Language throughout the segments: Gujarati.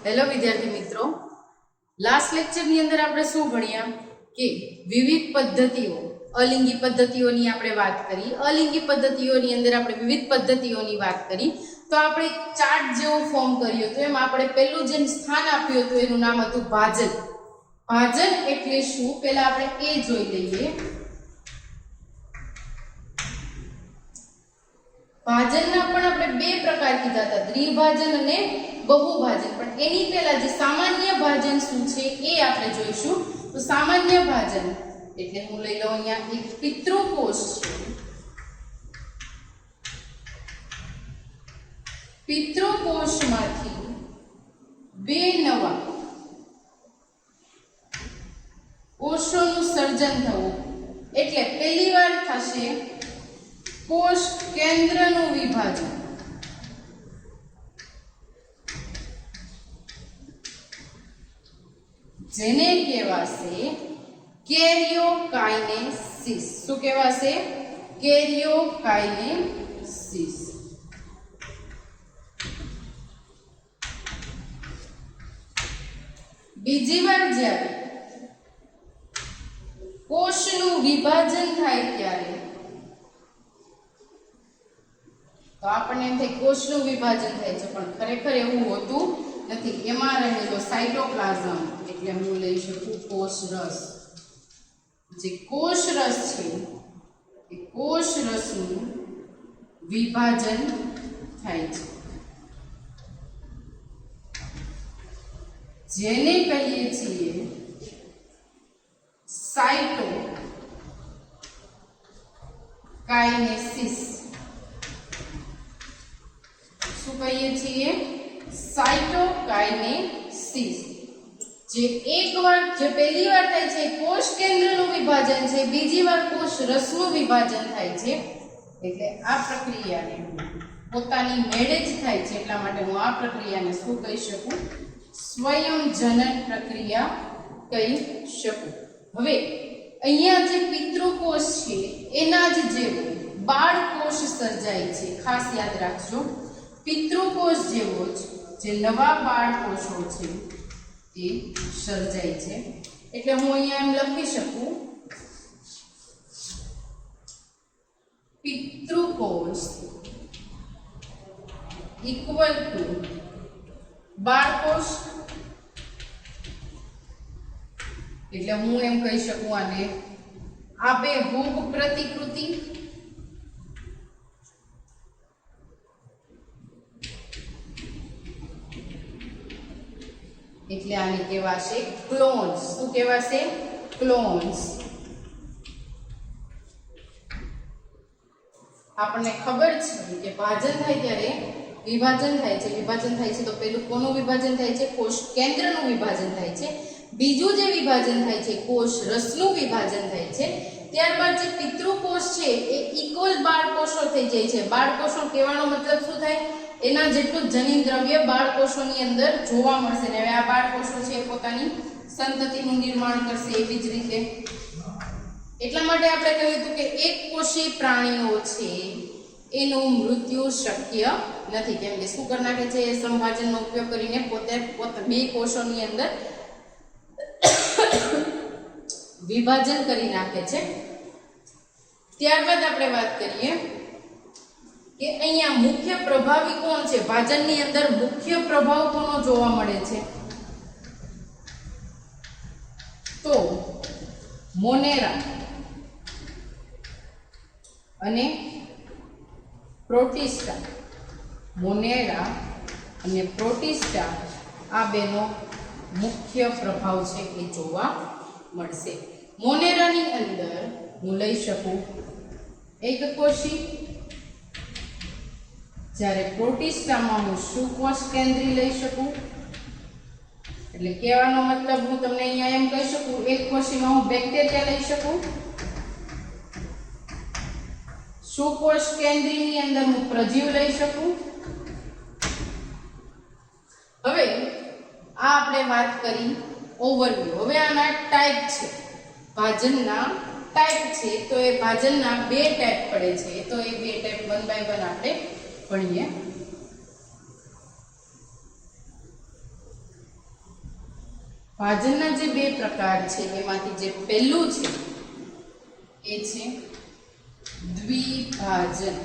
હેલો વિદ્યાર્થી મિત્રો, લાસ્ટ લેક્ચરની અંદર આપણે શું ભણ્યા કે વિવિધ પદ્ધતિઓ, અલિંગી પદ્ધતિઓની આપણે વાત કરી. અલિંગી પદ્ધતિઓની અંદર આપણે વિવિધ પદ્ધતિઓની વાત કરી. તો આપણે એક ચાર્ટ જેવો ફોર્મ કર્યો તો એમાં આપણે પહેલું જે સ્થાન આપ્યું હતું એનું નામ હતું ભાજન. ભાજન એટલે શું? પહેલા આપણે એ જોઈ લઈએ. ભાજનના પણ આપણે બે પ્રકાર કીધા હતા, દ્વિભાજન અને બહુભાજન. પણ એની પહેલા જે સામાન્ય ભાજન શું છે એ આપણે જોઈશું. તો સામાન્ય ભાજન એટલે હું લઈ લઉં અહીંયા એક પિતૃકોષ છે. પિતૃકોષમાંથી બે નવા કોષોનું સર્જન થવું એટલે પહેલી વાર થશે કોષ કેન્દ્રનું વિભાજન. જેને કહેવાશે કેરિયોકાઇનેસિસ. શું કહેવાશે? કેરિયોકાઇનેસિસ. બીજી વાર જ્યારે કોષનું વિભાજન થાય ત્યારે તો આપણને એમ થાય કોષનું વિભાજન થાય છે, પણ ખરેખર એવું હોતું નથી. એમાં રહેલો સાઇટોપ્લાઝમ એટલે હું લઈ શકું કોષ રસ. જે કોષ રસ છે એ કોષ રસનું વિભાજન થાય છે, જેને કહીએ છીએ સાઇટોકાઇનેસિસ. શું કહીએ છીએ? સાઇટોકાઇનેસિસ. જે પહેલી વાર થાય છે કોષ કેન્દ્રનું વિભાજન છે, બીજી વાર કોષ રસનું વિભાજન થાય છે. એટલે આ પ્રક્રિયાને પોતાની મેળે જ થાય છે, એટલા માટે હું આ પ્રક્રિયાને શું કહી શકું? સ્વયંજનન પ્રક્રિયા કહી શકું. હવે અહીંયા જે પિતૃકોષ છે એના જ જેવો બાળકોષ સર્જાય છે. ખાસ યાદ રાખજો, પિતૃકોષ જેવો જ જે નવા બાળકોષો છે એ સર્જાય છે. એટલે હું અહીંયા એમ લખી શકું પિતૃકોષ ઇક્વલ ટુ બાળકોષ. એટલે હું એમ કહી શકું આને આબેહૂબ પ્રતિકૃતિ. એટલે આને કહેવાશે ક્લોન્સ. શું કહેવાશે? ક્લોન્સ. આપણને ખબર છે કે ભાજન થાય ત્યારે વિભાજન થાય છે. વિભાજન થાય છે તો પેલું કોનું વિભાજન થાય છે? કોષ કેન્દ્રનું વિભાજન થાય છે. બીજું જે વિભાજન થાય છે કોષ રસનું વિભાજન થાય છે. ત્યારબાદ જે પિતૃકોષ છે એ ઇક્વલ બાળકોષો થઈ જાય છે. બાળકોષો કહેવાનો મતલબ શું થાય? એના જેટલું જનીન દ્રવ્ય બાળકોષોની અંદર જોવા મળશે. ને હવે આ બાળકોષો છે એ પોતાની સંતતિનું નિર્માણ કરશે. એવી જ રીતે એટલા માટે આપણે કહ્યું હતું કે એક કોષી પ્રાણીઓ છે એનું મૃત્યુ શક્ય નથી. કેમ કે શું કરી નાખે છે? એ સંભાજનનો ઉપયોગ કરીને પોતે બે કોષોની અંદર વિભાજન કરી નાખે છે. ત્યારબાદ આપણે વાત કરીએ કે અહીંયા મુખ્ય પ્રભાવી કોણ છે? ભાજનની અંદર મુખ્ય પ્રભાવ કોનો જોવા મળે છે? તો મોનેરા અને પ્રોટિસ્ટા. મોનેરા અને પ્રોટિસ્ટા આ બેનો મુખ્ય પ્રભાવ છે એ જોવા મળશે. મોનેરાની અંદર હું લઈ શકું એકકોષી, જ્યારે પ્રોટિસ્ટામાં હું સુકોષ કેન્દ્રી લઈ શકું. એટલે કહેવાનો મતલબ હું તમને અહીંયા એમ કહી શકું એકકોષીમાં હું બેક્ટેરિયા લઈ શકું. સુકોષ કેન્દ્રીની અંદર હું પ્રજીવ લઈ શકું. હવે આ આપણે વાત કરી ઓવરવ્યુ. હવે આના ટાઈપ છે, ભાજનના ટાઈપ છે. તો એ ભાજનના બે ટાઈપ પડે છે. તો એ બે ટાઈપ 1 by 1 આપણે ભણીએ. ભાજનના જે બે પ્રકાર છે એમાંથી જે પહેલું છે એ છે દ્વિભાજન.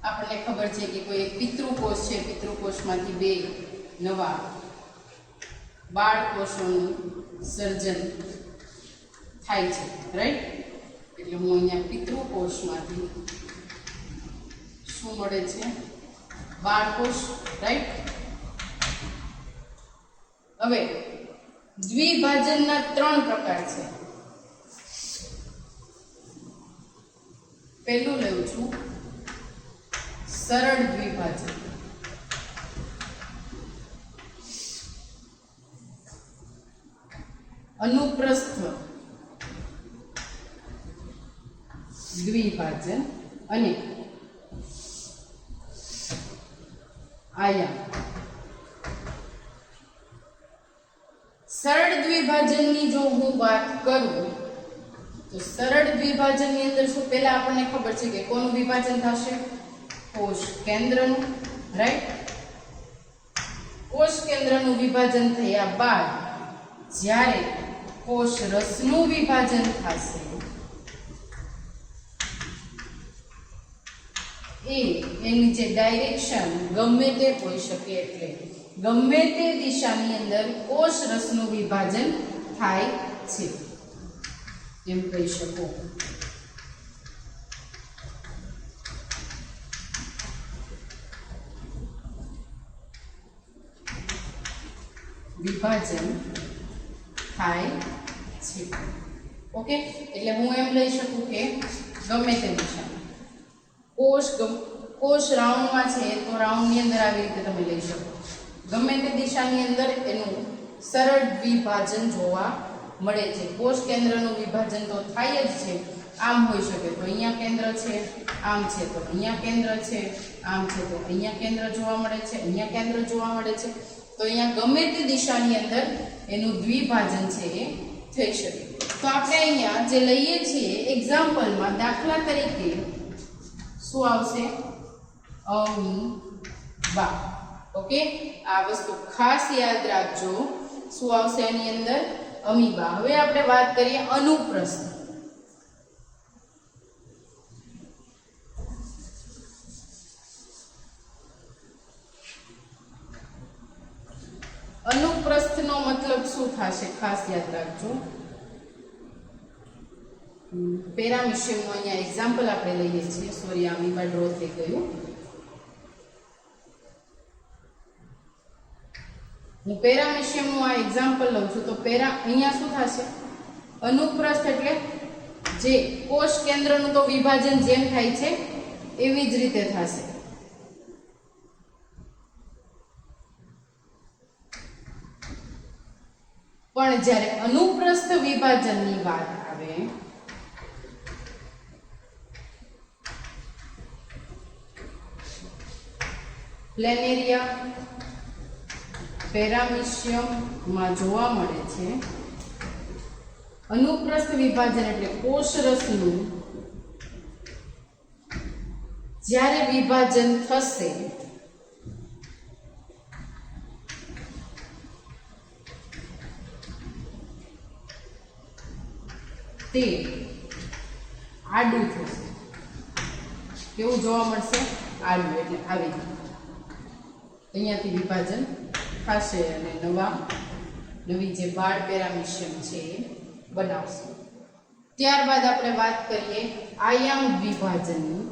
આપણને ખબર છે કે કોઈ એક પિતૃકોષ છે, પિતૃકોષમાંથી બે નવા બાળકોષોનું સર્જન થાય છે, રાઈટ? એટલે હું અહીંયા પિતૃકોષમાંથી શું મળે છે? બાળકોષ, રાઈટ? હવે દ્વિભાજનના 3 પ્રકાર છે. પહેલું લઉં છું સરળ દ્વિભાજન. અનુપ્રસ્થ દ્વિભાજન અને આયામ. સરળ દ્વિભાજનની જો હું વાત કરું તો સરળ દ્વિભાજનની અંદર શું પહેલા આપણને ખબર છે કે કોનું વિભાજન થશે? કોષ કેન્દ્રનું, રાઈટ? કોષ કેન્દ્રનું વિભાજન થયા બાદ જ્યારે કોષ રસનું વિભાજન થશે એની જે ડાયરેક્શન ગમે તે હોઈ શકે, એટલે ગમે તે દિશાની અંદર કોષ રસનું વિભાજન થાય છે એમ કહી શકો. વિભાજન થાય છે. ઓકે, એટલે હું એમ લઈ શકું કે ગમે તે દિશામાં કોષ રાઉન્ડમાં છે તો રાઉન્ડની અંદર આવી રીતે તમે લઈ શકો. ગમે તે દિશાની અંદર એનું સરળ દ્વિભાજન જોવા મળે છે. કોષ કેન્દ્રનું વિભાજન તો થાય જ છે. આમ હોઈ શકે તો અહીંયા કેન્દ્ર છે, આમ છે તો અહીંયા કેન્દ્ર છે, આમ છે તો અહીંયા કેન્દ્ર જોવા મળે છે, અહીંયા કેન્દ્ર જોવા મળે છે. તો અહીંયા ગમે તે દિશાની અંદર એનું દ્વિભાજન છે એ થઈ શકે. તો આપણે અહીંયા જે લઈએ છીએ એક્ઝામ્પલમાં, દાખલા તરીકે શું આવશે? અમીબા. ઓકે, આ વસ્તુ ખાસ યાદ રાખજો. શું આવશે એની અંદર? અમીબા. હવે આપણે વાત કરીએ અનુપ્રસ્થ. અનુપ્રસ્થનો મતલબ શું થશે? ખાસ યાદ રાખજો. પેરામિશિયમનું અહીંયા એક્ઝામ્પલ આપણે લઈએ છીએ. સોરી, અમીબા ડ્રો થઈ ગયું. હું પેરામિશિયમનું આ એક્ઝામ્પલ લઉં છું તો અહીંયા શું થશે? અનુપ્રસ્થ એટલે જે કોષ કેન્દ્રનું તો વિભાજન જેમ થાય છે એવી જ રીતે થશે. પણ જ્યારે અનુપ્રસ્થ વિભાજનની વાત આવે પ્લેનેરિયા પેરામિશિયમમાં જોવા મળે છે. અનુપ્રસ્થ વિભાજન એટલે કોષરસનું જ્યારે વિભાજન થશે તે આડું થશે. કેવું જોવા મળશે? આડું, એટલે આવી અહીંયાથી વિભાજન થશે અને નવી જે બાળ પેરામિશિયમ છે એ બનાવશે. ત્યારબાદ આપણે વાત કરીએ આયામ દ્વિભાજનની.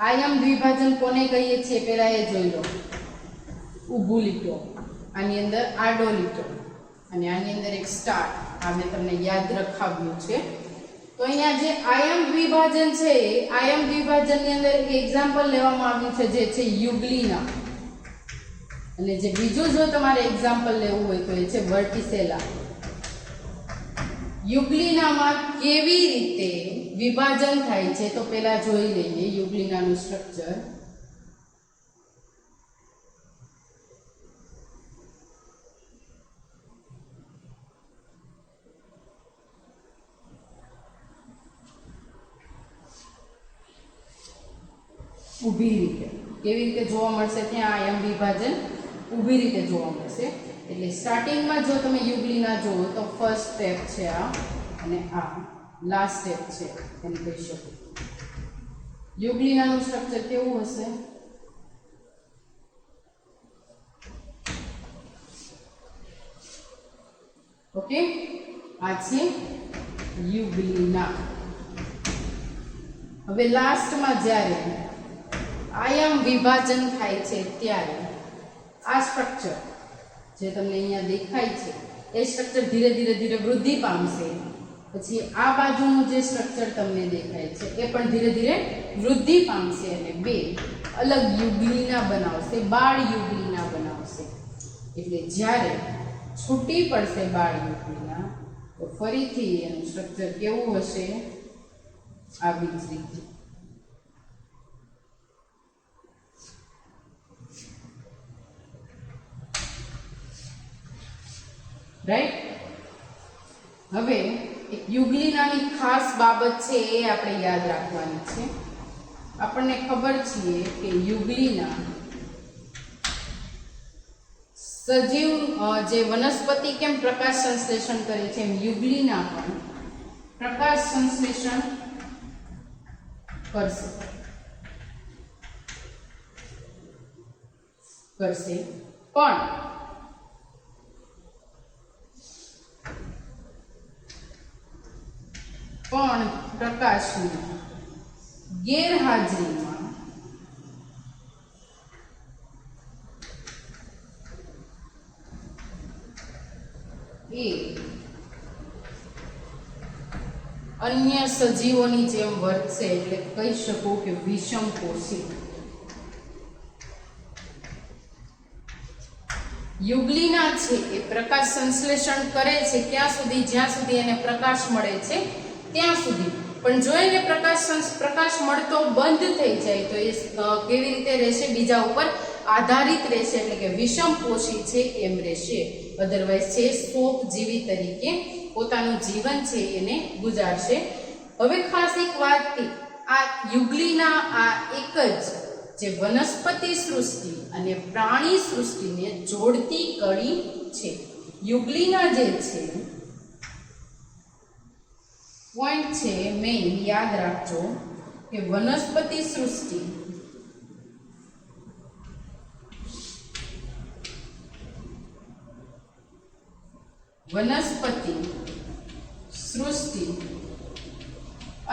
આયામ દ્વિભાજન કોને કહીએ છીએ પહેલા એ જોઈ લો. ઊભું લીટો, આની અંદર આડો લીટો અને આની અંદર એક સ્ટાર. આ મેં તમને યાદ રખાવ્યું છે. તો અહીંયા જે આયામ દ્વિભાજન છે એ આયામ દ્વિભાજનની અંદર એક્ઝામ્પલ લેવામાં આવ્યું છે જે છે યુગ્લિના. અને જે બીજું જો તમારે એક્ઝામ્પલ લેવું હોય તો એ છે વર્ટિસેલા. યુગ્લિનામાં કેવી રીતે વિભાજન થાય છે તો પહેલા જોઈ લઈએ યુગ્લિનાનું સ્ટ્રક્ચર. ઊભી રીતે કેવી રીતે જોવા મળશે? ત્યાં આયામ વિભાજન ઊભી રીતે જોવા મળશે. એટલે સ્ટાર્ટિંગમાં જો તમે યુગલીના જુઓ તો ફર્સ્ટ સ્ટેપ છે આ અને આ લાસ્ટ સ્ટેપ છે એમ કહી શકો. યુગલીનાનું સ્ટ્રક્ચર કેવું હશે? ઓકે, આ છે યુગલીના. હવે લાસ્ટમાં જ્યારે આયામ વિભાજન થાય છે ત્યારે આ સ્ટ્રક્ચર જે તમને અહીંયા દેખાય છે એ સ્ટ્રક્ચર ધીરે ધીરે ધીરે વૃદ્ધિ પામશે. પછી આ બાજુનું જે સ્ટ્રક્ચર તમને દેખાય છે એ પણ ધીરે ધીરે વૃદ્ધિ પામશે અને બે અલગ યુગલીના બનાવશે, બાળ યુગલીના બનાવશે. એટલે જ્યારે છૂટી પડશે બાળ યુગલીના તો ફરીથી એનું સ્ટ્રક્ચર કેવું હશે? આવી જ રીતે. રાઈટ. હવે એક યુગલીનાની ખાસ બાબત છે એ આપણે યાદ રાખવાની છે. આપણને ખબર છે કે યુગલીના સજીવ જે વનસ્પતિ કેમ પ્રકાશ સંશ્લેષણ કરે છે એમ યુગલીના પણ પ્રકાશ સંશ્લેષણ કરશે. પણ પ્રકાશની ગેરહાજરીમાં એ અન્ય સજીવોની જેમ વર્તશે. એટલે કહી શકો કે વિષમપોષી. યુગલીના છે એ પ્રકાશ સંશ્લેષણ કરે છે ત્યાં સુધી જ્યાં સુધી એને પ્રકાશ મળે છે ત્યાં સુધી. પણ જો એને પ્રકાશ મળતો બંધ થઈ જાય તો એ કેવી રીતે રહેશે? બીજા ઉપર આધારિત રહેશે. એટલે કે વિષમપોષી છે એમ રહેશે. અધરવાઇઝ છે શોકજીવી તરીકે પોતાનું જીવન છે એને ગુજારશે. હવે ખાસ એક વાત કે આ યુગલીના આ એક જ જે વનસ્પતિ સૃષ્ટિ અને પ્રાણી સૃષ્ટિને જોડતી કડી છે. યુગલીના જે છે પોઈન્ટ છે મેઇન યાદ રાખજો કે વનસ્પતિ સૃષ્ટિ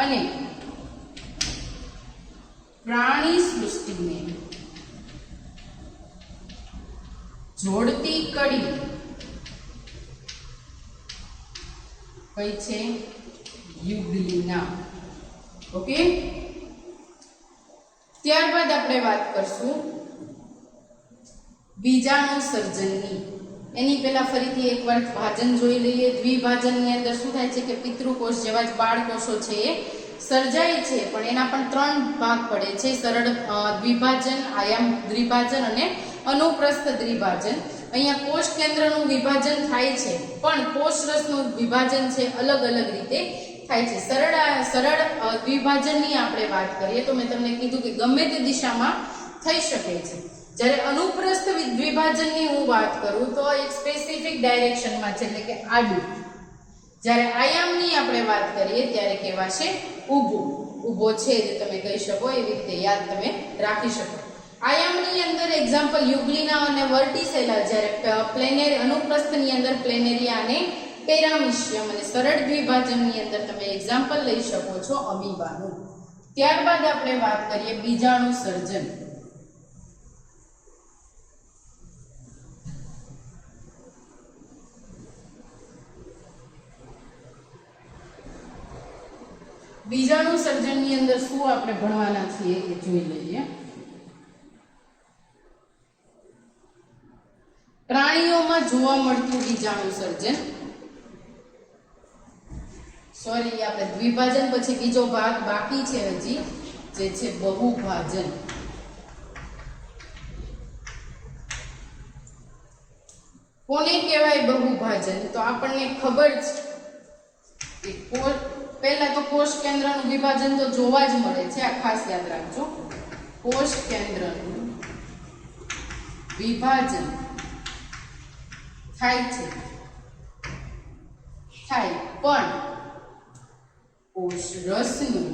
અને પ્રાણી સૃષ્ટિને જોડતી કડી કઈ છે? યુગલીના. ઓકે, ત્યારબાદ આપણે વાત કરશું બીજાણુ સર્જનની. એની પહેલા ફરીથી એકવાર ભાજન જોઈ લઈએ. દ્વિભાજનની અંદર શું થાય છે કે પિતૃકોષ જેવા જ બાળકોષો છે એ સર્જાય છે, પણ એના પણ 3 ભાગ પડે છે: સરળ દ્વિભાજન, આયામ દ્વિભાજન અને અનુપ્રસ્થ દ્વિભાજન. અહીંયા કોષ કેન્દ્રનું વિભાજન થાય છે, પણ કોષરસનું વિભાજન છે અલગ અલગ રીતે થાય છે. સરળ દ્વિભાજનની આપણે વાત કરીએ તો મેં તમને કીધું કે ગમે તે દિશામાં થઈ શકે છે. જ્યારે અનુપ્રસ્થ દ્વિભાજનની હું વાત કરું તો એક સ્પેસિફિક ડાયરેક્શનમાં છે, એટલે કે આડું. જ્યારે આયામની આપણે વાત કરીએ ત્યારે કહેવાશે ઊભું. ઊભો છે જે તમે કહી શકો, એવી રીતે યાદ તમે રાખી શકો. આયામની અંદર એક્ઝામ્પલ યુગલીના અને વર્ટિસેલા, જ્યારે પ્લેનેરી અનુપ્રસ્થની અંદર પ્લેનેરિયા અને પેરામિશિયમ, અને સરળ દ્વિભાજનની અંદર તમે એક્ઝામ્પલ લઈ શકો છો અમીબાનું. ત્યારબાદ આપણે વાત કરીએ બીજાણુ સર્જન. બીજાણુ સર્જનની અંદર શું આપણે ભણવાના છીએ એ જોઈ લઈએ. પ્રાણીઓમાં જોવા મળતું બીજાણુ સર્જન. સોરી, આપણે દ્વિભાજન પછી બીજો ભાગ બાકી છે હજી, જે છે બહુભાજન. કોને કહેવાય બહુભાજન? તો આપણને ખબર છે કે પહેલા તો કોષ કેન્દ્રનું વિભાજન તો જોવા જ મળે છે. આ ખાસ યાદ રાખજો. કોષ કેન્દ્રનું વિભાજન થાય છે, થાય પણ કોષરસનું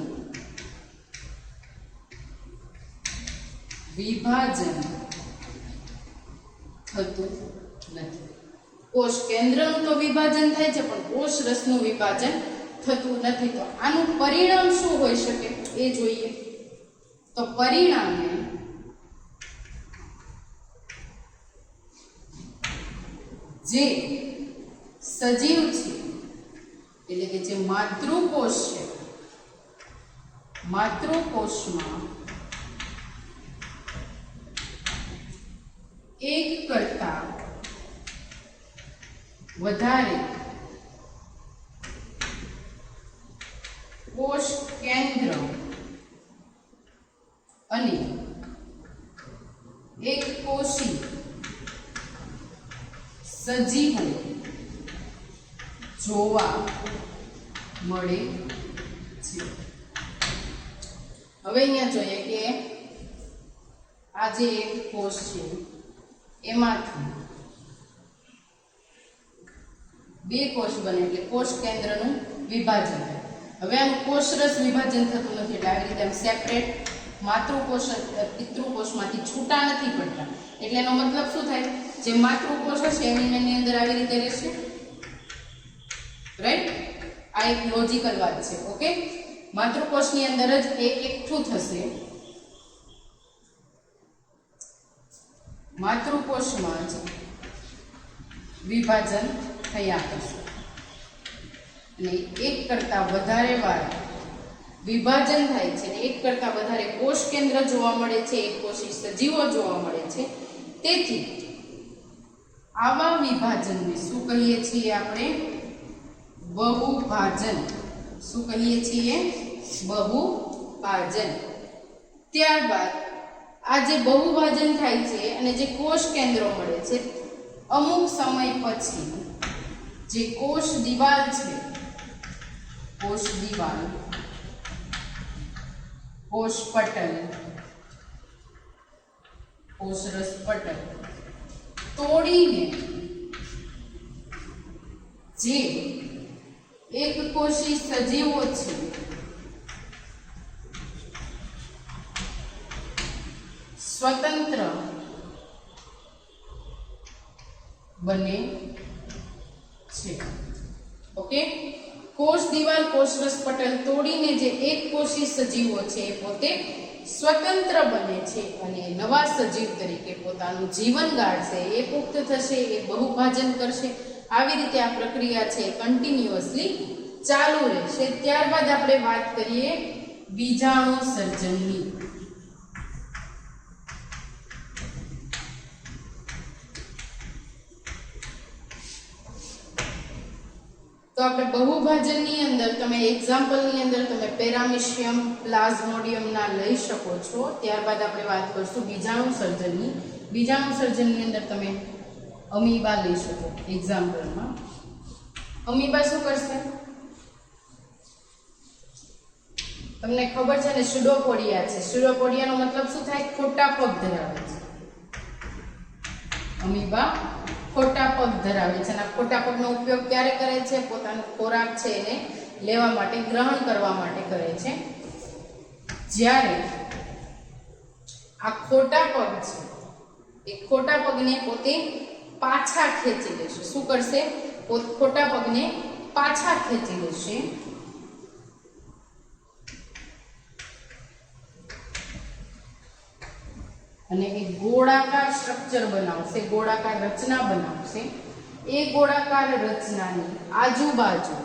વિભાજન થતું નથી. કોષ કેન્દ્રનું તો વિભાજન થાય છે પણ કોષરસનું વિભાજન થતું નથી. તો આનું પરિણામ શું હોઈ શકે એ જોઈએ. તો પરિણામે જે સજીવ છે એટલે કે જે માતૃકોષ છે, માતૃકોષમાં એક કરતા વધારે કોષ કેન્દ્ર અને એક કોષી સજીવો જોવા મળે છે. હવે અહીંયા જોઈએ કે આ જે એક કોષ છે એમાંથી બે કોષ બને એટલે કોષ કેન્દ્રનું વિભાજન થાય. હવે આનું કોષરસ વિભાજન થતું નથી એટલે આવી રીતે સેપરેટ માતૃકોષ પિતૃકોષમાંથી છૂટા નથી પડતા. એટલે એનો મતલબ શું થાય, જે માતૃકોષ હશે એની અંદર આવી રીતે રહેશે, રાઈટ? આ એક લોજિકલ વાત છે. ઓકે, માતૃકોષની અંદર જ એ એકઠું થશે. માતૃકોષમાં જ વિભાજન થયા કરશે અને એક કરતા વધારે વાર વિભાજન થાય છે. એક કરતા વધારે કોષ કેન્દ્ર જોવા મળે છે, એક કોષી સજીવો જોવા મળે છે. તેથી આવા વિભાજનને શું કહીએ છીએ આપણે? બહુભાજન. શું કહીએ છીએ? બહુભાજન. ત્યારબાદ આ જે બહુભાજન થાય છે અને જે કોષ કેન્દ્રો મળે છે, અમુક સમય પછી જે કોષ દિવાલ છે, કોષ દિવાલ, કોષ પટલ, કોષરસ પટલ તોડીને જે એક કોષી સજીવો છે સ્વતંત્ર બને છે. ઓકે, કોષ દિવાલ, કોષરસ પટલ તોડીને જે એક કોષી સજીવો છે એ પોતે સ્વતંત્ર બને છે અને નવા સજીવ તરીકે પોતાનું જીવન ગાળશે, એ પુખ્ત થશે, એ બહુભાજન કરશે. આવી રીતે આ પ્રક્રિયા છે કન્ટિન્યુઅસલી ચાલુ રહેશે. ત્યારબાદ આપણે વાત કરીએ બીજાણુ સર્જનની. તો આપણે બહુભાજનની અંદર તમે એક્ઝામ્પલની અંદર તમે પેરામિશિયમ, પ્લાઝ્મોડિયમના લઈ શકો છો. ત્યારબાદ આપણે વાત કરશું બીજાણુ સર્જનની. બીજાણુ સર્જનની અંદર તમે અમીબા લઈ શકો. એક્ઝામ્પલમાં અમીબા શું કરશે? તમને ખબર છે ને, સ્યુડોપોડિયા છે. સ્યુડોપોડિયાનો મતલબ શું થાય? ખોટા પગ ધરાવે છે. અમીબા ખોટા પગ ધરાવે છે અને ખોટા પગનો ઉપયોગ ક્યારે કરે છે? પોતાનો ખોરાક છે એને લેવા માટે, ગ્રહણ કરવા માટે કરે છે. જ્યારે આ ખોટા પગ છે એ ખોટા પગને પોતે પાછા ખેંચી લેશે. શું કરશે? ખોટા પગને પાછા ખેંચી લેશે અને એક ગોળાકાર સ્ટ્રક્ચર બનાવશે, ગોળાકાર રચના બનાવશે. એ ગોળાકાર રચનાની આજુબાજુ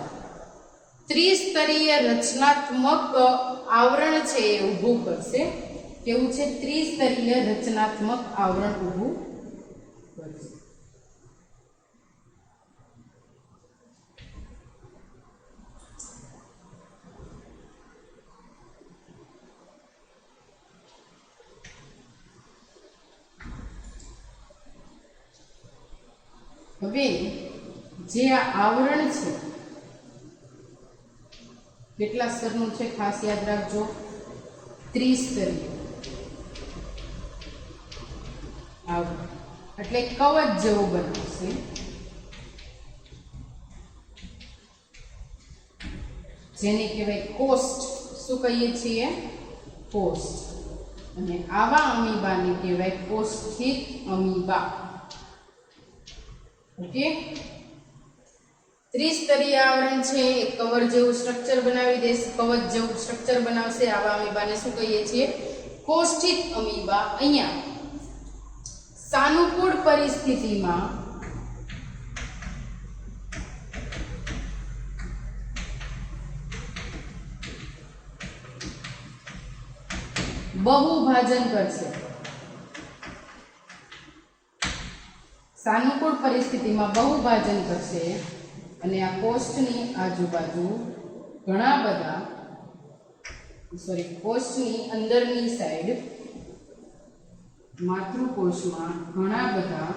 ત્રિસ્તરીય રચનાત્મક આવરણ છે એ ઊભું કરશે. કેવું છે? ત્રિસ્તરીય રચનાત્મક આવરણ ઊભું કરશે. હવે જે આ આવરણ છે કેટલા સ્તરનું છે ખાસ યાદ રાખજો, ત્રિસ્તરીય આવરણ. એટલે કવચ જેવું બનાવશે. જેને કહેવાય કોસ્ટ. શું કહીએ છીએ? કોસ્ટ. અને આવા અમીબાને કહેવાય કોષ્ઠિક અમીબા. ઓકે, ત્રિસ્તરીય આવરણ છે, એક કવર જેવું સ્ટ્રક્ચર બનાવી દેશે, કવચ જેવું સ્ટ્રક્ચર બનાવશે. આવા અમીબાને શું કહીએ છીએ? કોષ્ઠિક અમીબા. અહીંયા સાનુકૂળ પરિસ્થિતિમાં બહુભાજન કરશે. સાનુકૂળ પરિસ્થિતિમાં બહુભાજન કરશે અને આ કોષ્ઠની આજુબાજુ ઘણા બધા કોષ્ઠની અંદરની સાઈડ માતૃકોષમાં ઘણા બધા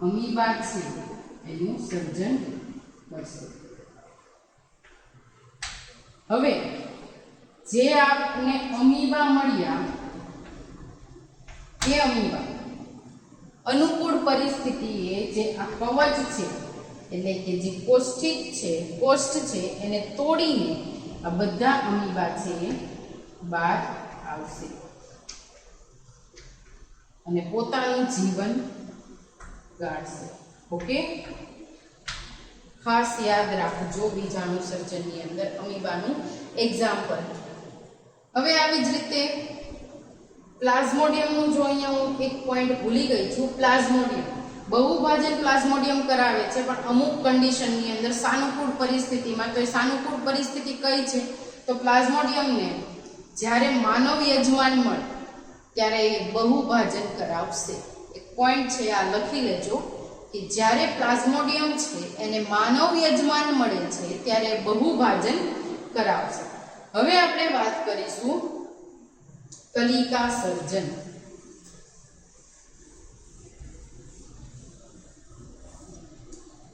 અમીબા છે એનું સર્જન કરશે. હવે જે આપને અમીબા મળ્યા એ અમીબા અનુકૂળ પરિસ્થિતિએ જે આ કવચ છે એટલે કે જે કોષ્ઠિક છે, કોષ્ઠ છે, એને તોડીને આ બધા અમીબા છે બહાર આવશે અને પોતાનું જીવન ગાળશે. ઓકે, ખાસ યાદ રાખજો બીજાણુ સર્જનની અંદર અમીબાનું એક્ઝામ્પલ. હવે આવી જ રીતે પ્લાઝ્મોડિયમનું જો અહીંયા હું એક પોઈન્ટ ભૂલી ગઈ છું. પ્લાઝ્મોડિયમ બહુભાજન પ્લાઝ્મોડિયમ કરાવે છે, પણ અમુક કન્ડિશનની અંદર સાનુકૂળ પરિસ્થિતિમાં. તો એ સાનુકૂળ પરિસ્થિતિ કઈ છે? તો પ્લાઝ્મોડિયમને જ્યારે માનવ યજમાન મળે ત્યારે એ બહુભાજન કરાવશે. એક પોઈન્ટ છે, આ લખી લેજો કે જ્યારે પ્લાઝ્મોડિયમ છે એને માનવ યજમાન મળે છે ત્યારે બહુભાજન કરાવશે. હવે આપણે વાત કરીશું કલિકા સર્જન.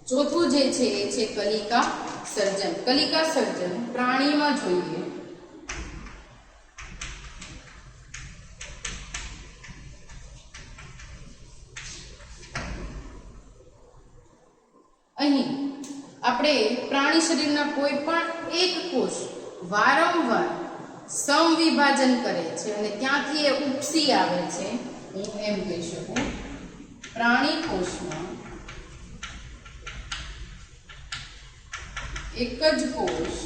ચોથું જે છે એ છે કલિકા સર્જન. કલિકા સર્જન પ્રાણીમાં જોઈએ અહીં આપણે પ્રાણી શરીરના કોઈ પણ એક કોષ વારંવાર સમવિભાજન કરે છે અને ત્યાંથી એ ઉપસી આવે છે. હું એમ કહી શકું પ્રાણી કોષમાં એક જ કોષ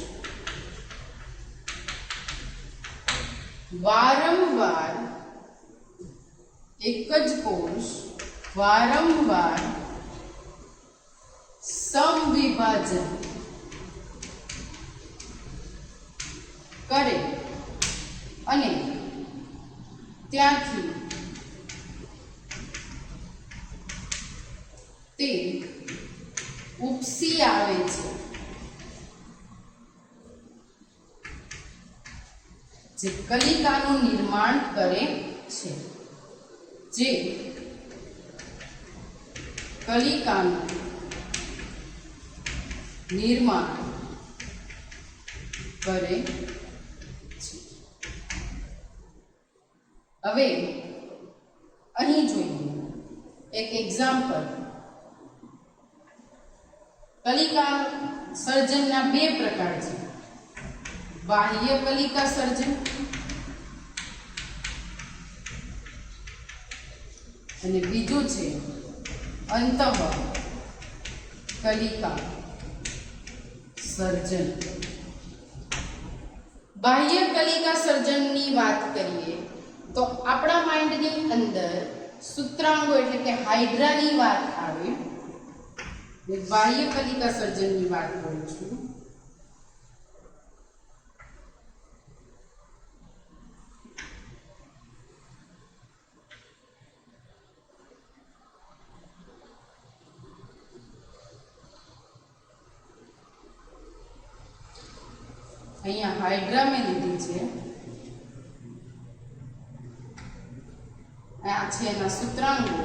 વારંવાર સમવિભાજન કરે અને ત્યાંથી તે ઉપસી આવે છે. જે કલિકાનું નિર્માણ કરે છે. જે કલિકાનું નિર્માણ કરે છે. હવે અહીં જોઈએ એક એક્ઝામ્પલ. કલિકા સર્જનના બે પ્રકાર છે. બાહ્ય કલિકા સર્જન અને બીજું છે અંતઃ કલિકા સર્જન. બાહ્ય કલિકા સર્જનની વાત કરીએ તો આપણા માઇન્ડની અંદર સૂત્રાંગો એટલે કે હાઇડ્રાની વાત આવે. બાહ્ય કલિકા સર્જનની વાત કરું છું. અહીંયા હાઇડ્રા મેં લીધી છે. આ છે એના સૂત્રાંગો.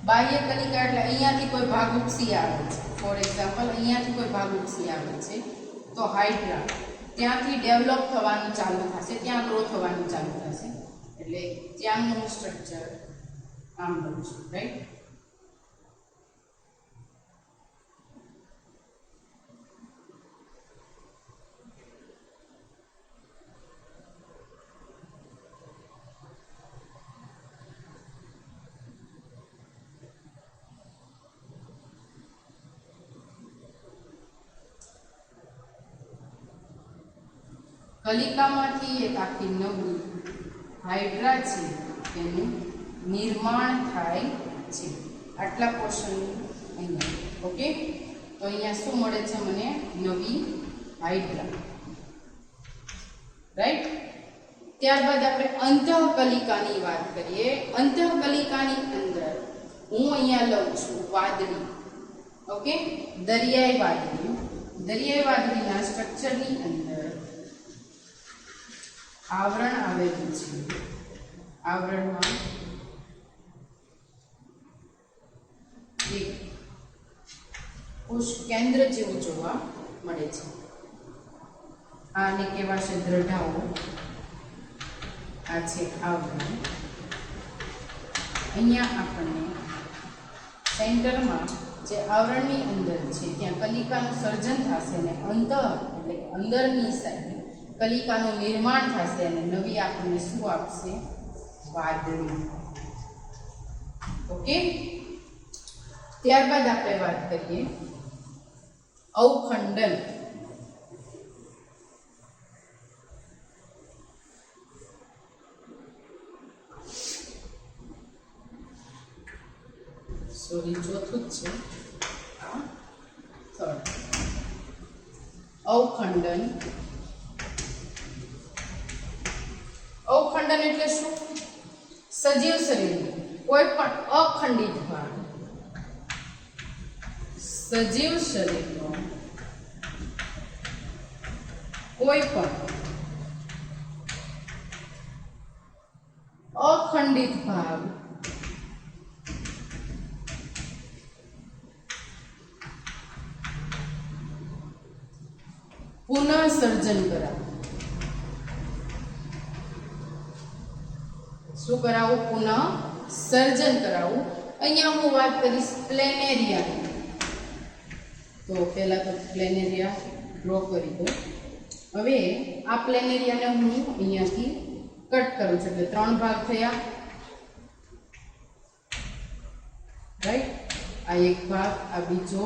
બાહ્ય કલિકા એટલે અહીંયાથી કોઈ ભાગ ઉપસી આવે છે. ફોર એક્ઝામ્પલ અહીંયાથી કોઈ ભાગ ઉપસી આવે છે તો હાઇડ્રા ત્યાંથી ડેવલપ થવાનું ચાલુ થશે, ત્યાં ગ્રો થવાનું ચાલુ થશે. એટલે ત્યાંનું સ્ટ્રક્ચર આમ બનશે, રાઈટ? કલિકામાંથી એક આખી નવી હાઇડ્રા છે એનું નિર્માણ થાય છે. આટલા પોર્શન અહીંયા. ઓકે, તો અહીંયા શું મળે છે મને? નવી હાઇડ્રા. રાઈટ. ત્યારબાદ આપણે અંતઃકલિકાની વાત કરીએ. અંતઃકલિકાની અંદર હું અહીંયા લઉં છું વાદળી. ઓકે, દરિયાઈ વાદળી. દરિયાઈ વાદળીના સ્ટ્રક્ચરની અંદર આવરણ આવેલું છે. આવરણમાં એક કોષ કેન્દ્ર જેવું જોવા મળે છે. આને કહેવાશે દ્રઢાઓ. આ છે આવરણ. અહીંયા આપણને સેન્ટરમાં જે આવરણની અંદર છે ત્યાં કલિકાનું સર્જન થશે અને એટલે અંદરની સાઈડ કલિકાનું નિર્માણ થશે અને નવી આપણને શું આપશે? વાદળી. ઓકે, ત્યારબાદ આપણે વાત કરીએ અવખંડન. સોરી, ચોથું જ છે. થર્ડ. અવખંડન. અવખંડન એટલે શું? સજીવ શરીરનો કોઈ પણ અખંડિત ભાગ, સજીવ શરીરનો કોઈ પણ અખંડિત ભાગ પુનઃ સર્જન કરાવવું. શું કરાવવું? પુનઃ સર્જન કરાવવું. અહીંયા હું વાત કરીશ પ્લેનેરિયાની. તો પહેલા તો પ્લેનેરિયા ડ્રો કરી દો. હવે આ પ્લેનેરિયાને હું અહીંયાથી કટ કરું છું એટલે 3 ભાગ થયા. રાઈટ. આ એક ભાગ, આ બીજો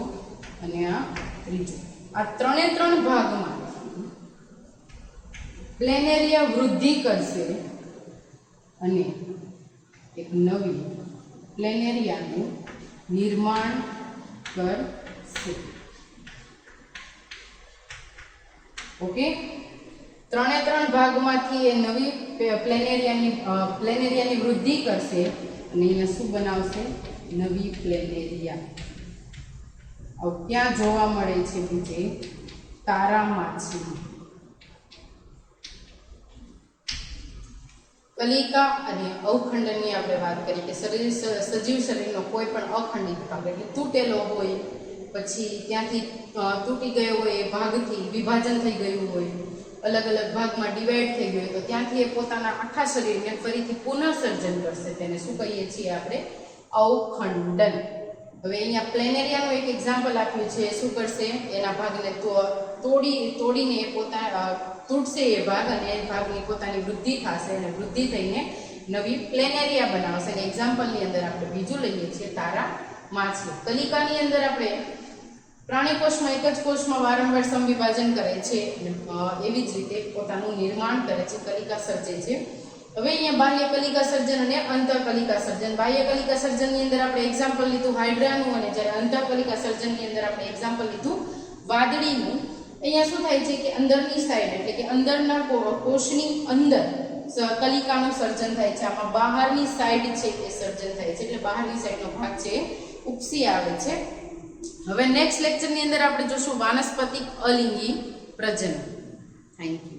અને આ ત્રીજો. આ 3 ભાગમાં પ્લેનેરિયા વૃદ્ધિ કરશે અને એક નવી પ્લેનેરિયાનું નિર્માણ કરશે. ઓકે, 3 ભાગમાંથી એ નવી પ્લેનેરિયાની વૃદ્ધિ કરશે અને અહીંયા શું બનાવશે? નવી પ્લેનેરિયા. ક્યાં જોવા મળે છે? બીજે તારામાછી. કલિકા અને અવખંડનની આપણે વાત કરી કે સજીવ શરીરનો કોઈ પણ અખંડિત ભાગ એટલે તૂટેલો હોય, પછી ત્યાંથી તૂટી ગયો હોય, એ ભાગથી વિભાજન થઈ ગયું હોય, અલગ અલગ ભાગમાં ડિવાઈડ થઈ ગયું, તો ત્યાંથી એ પોતાના આખા શરીરને ફરીથી પુનઃસર્જન કરશે. તેને શું કહીએ છીએ આપણે? અવખંડન. હવે અહીંયા પ્લેનેરિયાનું એક એક્ઝામ્પલ આપ્યું છે. શું કરશે? એના ભાગને તોડીને એ તૂટશે એ ભાગ અને એ ભાગની પોતાની વૃદ્ધિ થશે અને વૃદ્ધિ થઈને નવી પ્લેનેરિયા બનાવશે. અને એક્ઝામ્પલની અંદર આપણે બીજું લઈએ છીએ તારામાછી. કલિકાની અંદર આપણે પ્રાણી કોષમાં એક જ કોષમાં વારંવાર સમવિભાજન કરે છે અને એવી જ રીતે પોતાનું નિર્માણ કરે છે, કલિકા સર્જે છે. હવે અહીંયા બાહ્ય કલિકા સર્જન અને અંતઃકલિકા સર્જન. બાહ્ય કલિકા સર્જનની અંદર આપણે એક્ઝામ્પલ લીધું હાઇડ્રાનું અને જ્યારે અંતઃકલિકા સર્જનની અંદર આપણે એક્ઝામ્પલ લીધું વાદળીનું. અહીંયા શું થાય છે કે અંદરની સાઈડ એટલે કે અંદરના કોષની અંદર કલિકાનું સર્જન થાય છે. આમાં બહારની સાઈડ છે એ સર્જન થાય છે એટલે બહારની સાઈડનો ભાગ છે ઉપસી આવે છે. હવે નેક્સ્ટ લેક્ચરની અંદર આપણે જોશું વાનસ્પતિક અલિંગી પ્રજનન. Thank you.